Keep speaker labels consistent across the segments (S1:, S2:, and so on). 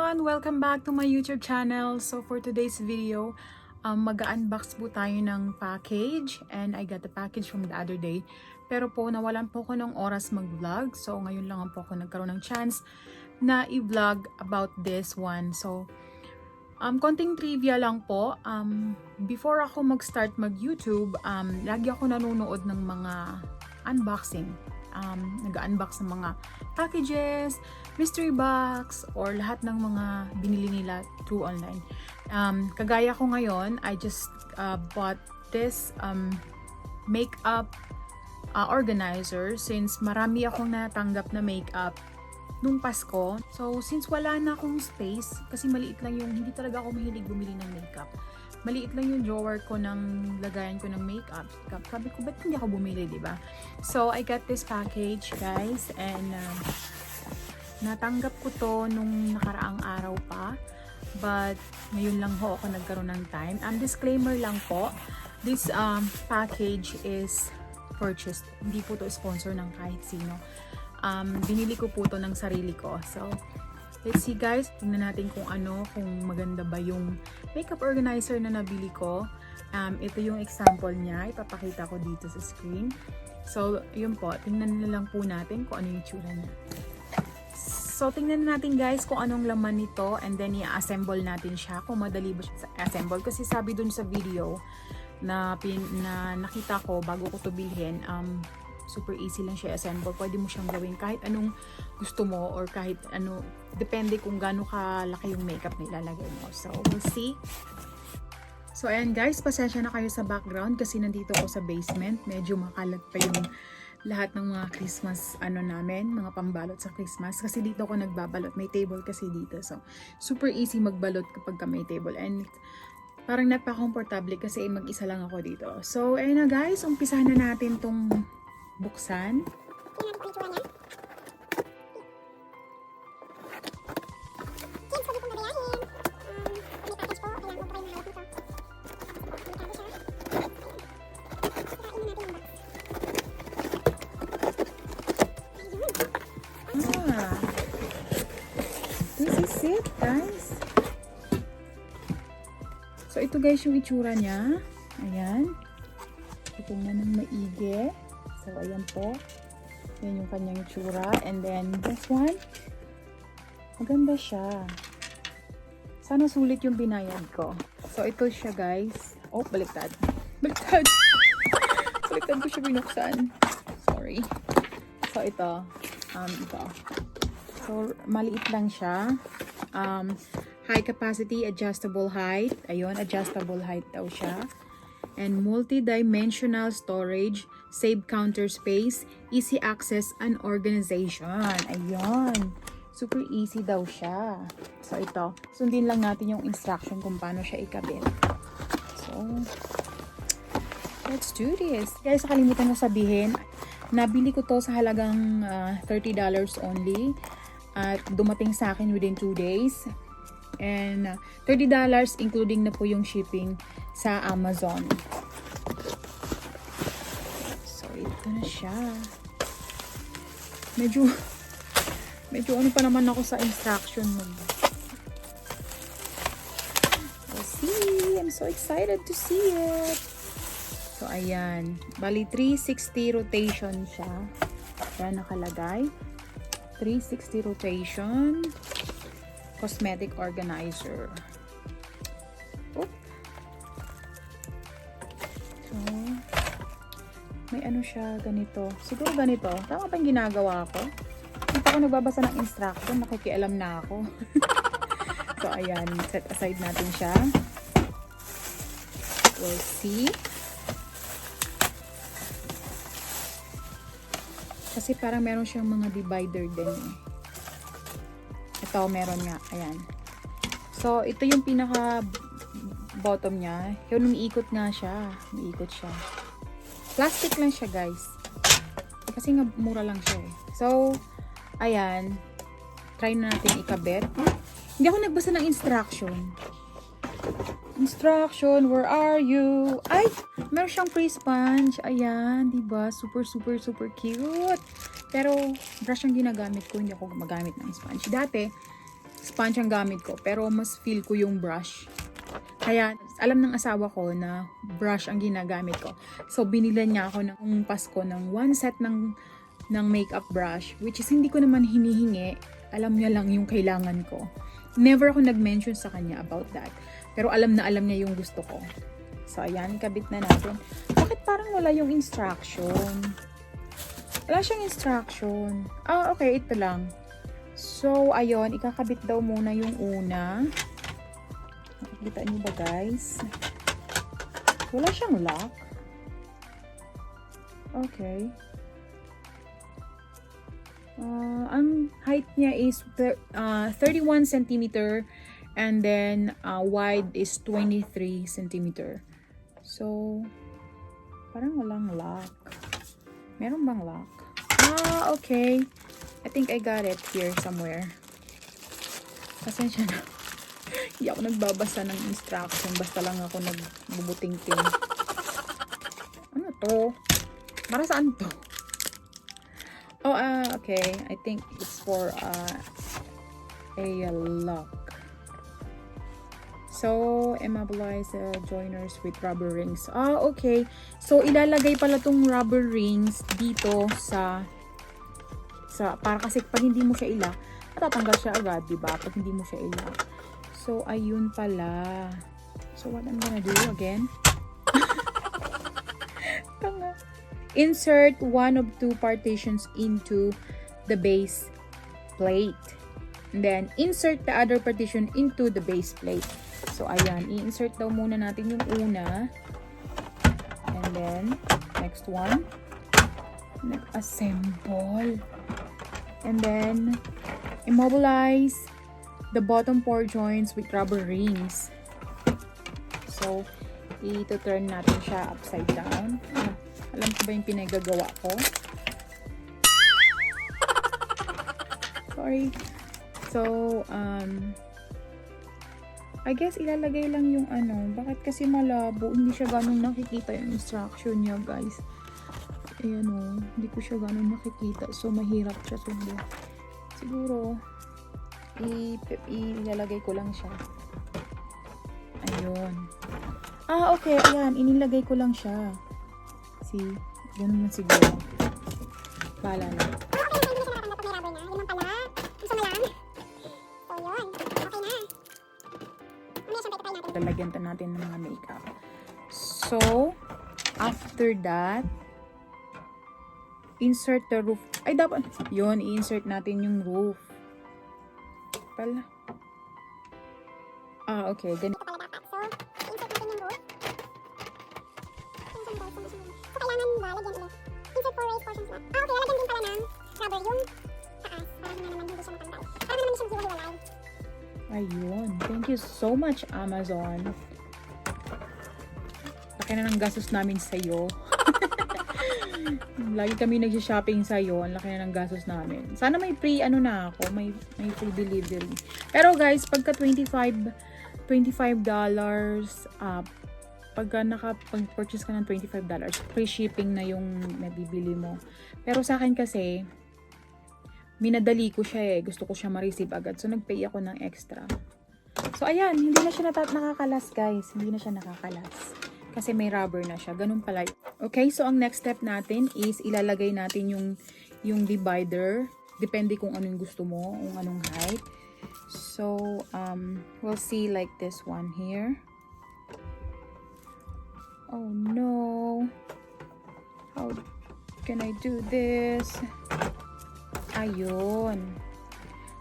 S1: everyone! Welcome back to my YouTube channel. So for today's video, mag-unbox po tayo ng package and I got the package from the other day. Pero po nawalan po ko ng oras mag-vlog. So ngayon lang po ako nagkaroon ng chance na i-vlog about this one. So konting trivia lang po. Before ako mag-start mag-YouTube, lagi ako nanonood ng mga unboxing. Nag-unbox ng mga packages, mystery box, or lahat ng mga binili nila through online. Kagaya ko ngayon, I just bought this makeup organizer since marami akong natanggap na makeup nung Pasko. So, since wala na akong space, kasi maliit lang yung, hindi talaga ako mahilig bumili ng makeup. Maliit lang yung drawer ko ng lagayan ko ng makeup. Sabi ko, ba't hindi ako bumili, diba? So, I got this package, guys. And, natanggap ko to nung nakaraang araw pa. But, ngayon lang ho ako nagkaroon ng time. Disclaimer lang po. This package is purchased. Hindi po to sponsor ng kahit sino. Binili ko po to ng sarili ko. So, let's see guys, tingnan natin kung maganda ba yung makeup organizer na nabili ko. Ito yung example niya, ipapakita ko dito sa screen. So, yun po, tingnan na lang po natin kung ano yung tsura niya. So, tingnan natin guys kung anong laman nito and then i-assemble natin siya, kung madali ba siya assemble. Kasi sabi dun sa video na nakita ko bago ko to bilhin, super easy lang siya assemble. Pwede mo siyang gawin kahit anong gusto mo or kahit ano, depende kung gaano kalaki yung makeup na ilalagay mo. So, we'll see. So, ayan guys, pasensya na kayo sa background kasi nandito ako sa basement. Medyo makalat pa yung lahat ng mga Christmas namin, mga pambalot sa Christmas. Kasi dito ako nagbabalot. May table kasi dito. So, super easy magbalot kapag may table. And parang napaka-comfortable kasi mag-isa lang ako dito. So, ayun na guys, umpisahan na natin tong buksan. This is it, guys. So, ito guys yung itsura niya. Ayan. Tingnan ng maigi. So, ayan po. Yan yung kanyang itsura. And then, this one. Maganda siya. Sana sulit yung binayad ko. So, ito siya guys. Oh, baliktad. Baliktad. Baliktad ko siya binuksan. Sorry. So, ito. Ito. So, maliit lang siya. High capacity, adjustable height. Ayun, adjustable height daw siya. And multi-dimensional storage, save counter space, easy access and organization. Ayun. Super easy daw siya. So, ito. Sundin lang natin yung instruction kung paano siya ikabit. So, let's do this. Guys, nakalimutan ko sabihin, nabili ko to sa halagang $30 only. At dumating sa akin within 2 days. And $30 including na po yung shipping sa Amazon. So, ito na siya. Medyo ano pa naman ako sa instruction mo. We'll see. I'm so excited to see it. So, ayan. Bali, 360 rotation siya. Ayan, nakalagay. 360 rotation. Cosmetic organizer. Oop. So, may ano siya, ganito. Siguro ganito. Tama ba yung ginagawa ko? Hindi ako nagbabasa ng instruction. Nakikialam na ako. So, ayan. Set aside natin siya. We'll see. Kasi parang meron siyang mga divider din. Ito, meron nga. Ayan. So, ito yung pinaka bottom niya. Yung umiikot nga siya. Umiikot siya. Plastic lang siya, guys. Kasi nga, mura lang siya eh. So, ayan. Try na natin ikabit. Hindi ako nagbasa ng instruction. Instruction, where are you? Ay! Meron siyang free sponge. Ayan, diba? Super, super, super cute. Pero, brush ang ginagamit ko. Hindi ako gumagamit ng sponge. Dati, sponge ang gamit ko, pero mas feel ko yung brush. Kaya, alam ng asawa ko na brush ang ginagamit ko. So, binilan niya ako ng Pasko ng 1 set ng makeup brush, which is hindi ko naman hinihingi. Alam niya lang yung kailangan ko. Never ako nag-mention sa kanya about that. Pero alam niya yung gusto ko. So, ayan, ikabit na natin. Bakit parang wala yung instruction? Wala siyang instruction. Ah, okay, ito lang. So, ayun, ikakabit daw muna yung una. Nakikita niyo ba, guys? Wala siyang lock. Okay. Ang height niya is 31 cm and then wide is 23 cm. So, parang walang lock. Meron bang lock? Ah, okay. I think I got it here somewhere. Pasensya na. Hindi ako nagbabasa ng instruction. Basta lang ako nagbubuting-ting. Ano to? Para saan to? Oh, okay. I think it's for a lock. So, immobilize joiners with rubber rings. Ah, okay. So, ilalagay pala tong rubber rings dito sa para kasi pag hindi mo siya ilak, matatanggal siya agad, di ba? Pag hindi mo siya ilak. So, ayun pala. So, what I'm gonna do again? Tanga. Insert one of two partitions into the base plate. And then, insert the other partition into the base plate. So, ayan. I-insert daw muna natin yung una. And then, next one. Nag-assemble. And then, immobilize the bottom 4 joints with rubber rings. So, i-turn natin siya upside down. Alam ko ba yung pinagagawa ko? Sorry. So, I guess ilalagay lang yung bakit kasi malabo, hindi siya ganun nakikita yung instruction niya, guys. Ayan o, hindi ko siya ganun nakikita. So, mahirap siya sundo. Siguro, ilalagay ko lang siya. Ayun. Ah, okay. Ayan, inilagay ko lang siya. See, ganun na siguro. Bahala na. Lalagyan natin ng mga makeup. So, after that, insert the roof. Ay, dapat, yun, i-insert natin yung roof. Pala. Ah, okay. Ganito pala dapat. So, insert natin yung roof. So, kailangan ba, lagyan ulit. Insert 4 raised portions left. Ah, okay, lalagyan din pala ng rubber yung taas. Para na naman hindi siya matanggal. Para naman siyang hiwa-hiwalay. Ayun. Thank you so much, Amazon. Laki na ng gastos namin sa'yo. Lagi kami nag-shopping sa'yo. Ang laki na ng gastos namin. Sana may free, na ako. May free delivery. Pero guys, pagka $25, pagka nakapag-purchase ka ng $25, free shipping na yung nabibili mo. Pero sa akin kasi, minadali ko siya eh. Gusto ko siya ma-receive agad. So, nag-pay ako ng extra. So, ayan. Hindi na siya nakakalas, guys. Hindi na siya nakakalas. Kasi may rubber na siya. Ganun pala. Okay, so ang next step natin is ilalagay natin yung divider. Depende kung anong gusto mo, kung anong height. So, we'll see like this one here. Oh no. How can I do this? Ayun.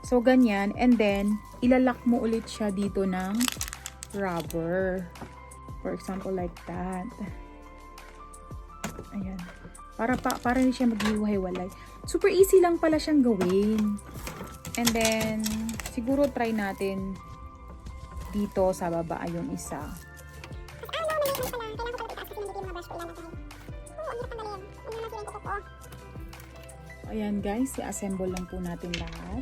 S1: So, ganyan. And then, ilalak mo ulit siya dito ng rubber. For example, like that. Ayan. Para hindi siya maghiwa-hiwalay. Super easy lang pala siyang gawin. And then, siguro try natin dito sa baba yung isa. Ayan guys, i-assemble lang po natin lahat.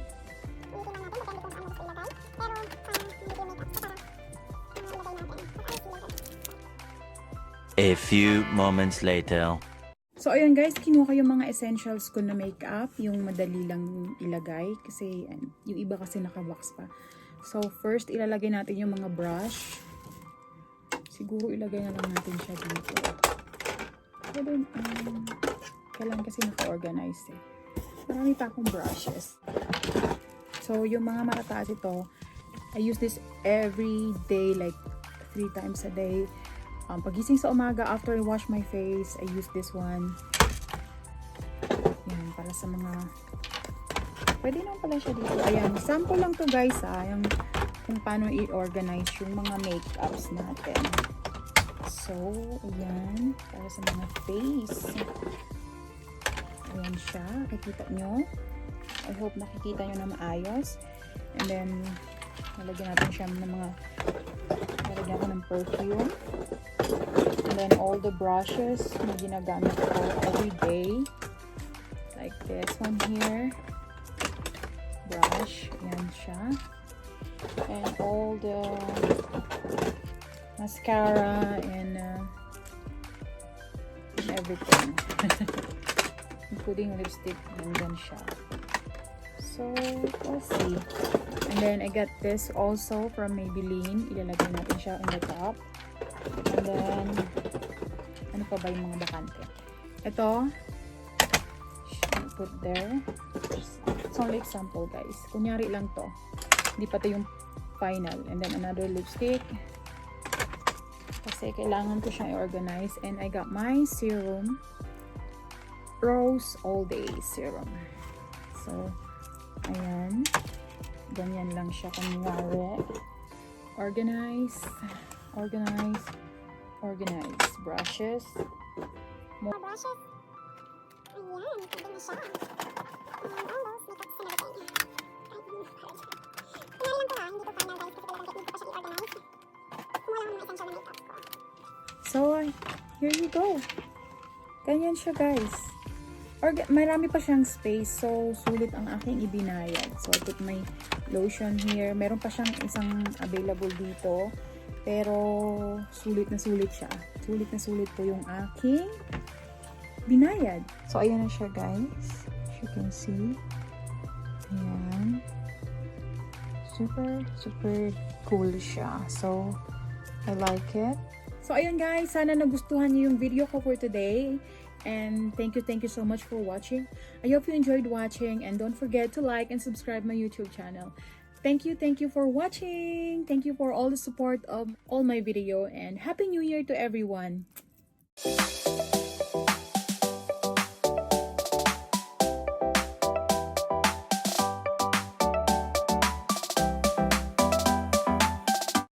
S2: A few moments later.
S1: So, ayun guys, kinuha ko yung mga essentials ko na makeup, yung madali lang ilagay, kasi yung iba kasi nakabox pa. So, first, ilalagay natin yung mga brush. Siguro ilagay na lang natin siya dito. Pero, kailangan kasi naka-organize eh. Marami pa akong brushes. So, yung mga matataas ito, I use this every day, like 3 times a day. Pagising sa umaga, after I wash my face, I use this one. Yan, para sa mga... Pwede naman pala siya dito. Ayan, sample lang to guys yung kung paano i-organize yung mga makeups natin. So, ayan, para sa mga face. Ayan siya, nakikita nyo. I hope nakikita nyo na maayos. And then, nalagyan natin siya ng mga... Nalagyan ko ng perfume. And then all the brushes na ginagamit ko every day. Like this one here. Brush. Ayan siya. And all the mascara and everything. Including lipstick. Nandyan siya. So, let's see. And then I got this also from Maybelline. Ilalagay natin siya on the top. And then, ano pa ba yung mga bakante? Ito, put there. It's only example, guys. Kunyari lang to. Hindi pa to yung final. And then, another lipstick. Kasi kailangan ko siyang i-organize. And I got my serum. Rose All Day Serum. So, ayan. Ganyan lang siya kunyari. Organize. Organize. Organize. Brushes.
S2: More brushes. Ayan, pwede na siya. Almost makeups and everything. Kunyari lang ko hindi ko final guys, kasi talagang technique ko siya i-organize. Kumuha lang ng mga essential na makeup ko.
S1: So, here you go. Ganyan siya guys. Marami pa siyang space, so sulit ang aking ibinayad. So, I put my lotion here. Meron pa siyang isang available dito. Pero, sulit na sulit siya. Sulit na sulit po yung aking binayad. So, ayan na siya guys. As you can see. Ayan. Super, super cool siya. So, I like it. So, ayun guys. Sana nagustuhan niyo yung video ko for today. And thank you so much for watching. I hope you enjoyed watching, and don't forget to like and subscribe my YouTube channel. Thank you for watching. Thank you for all the support of all my video, and Happy New Year to everyone.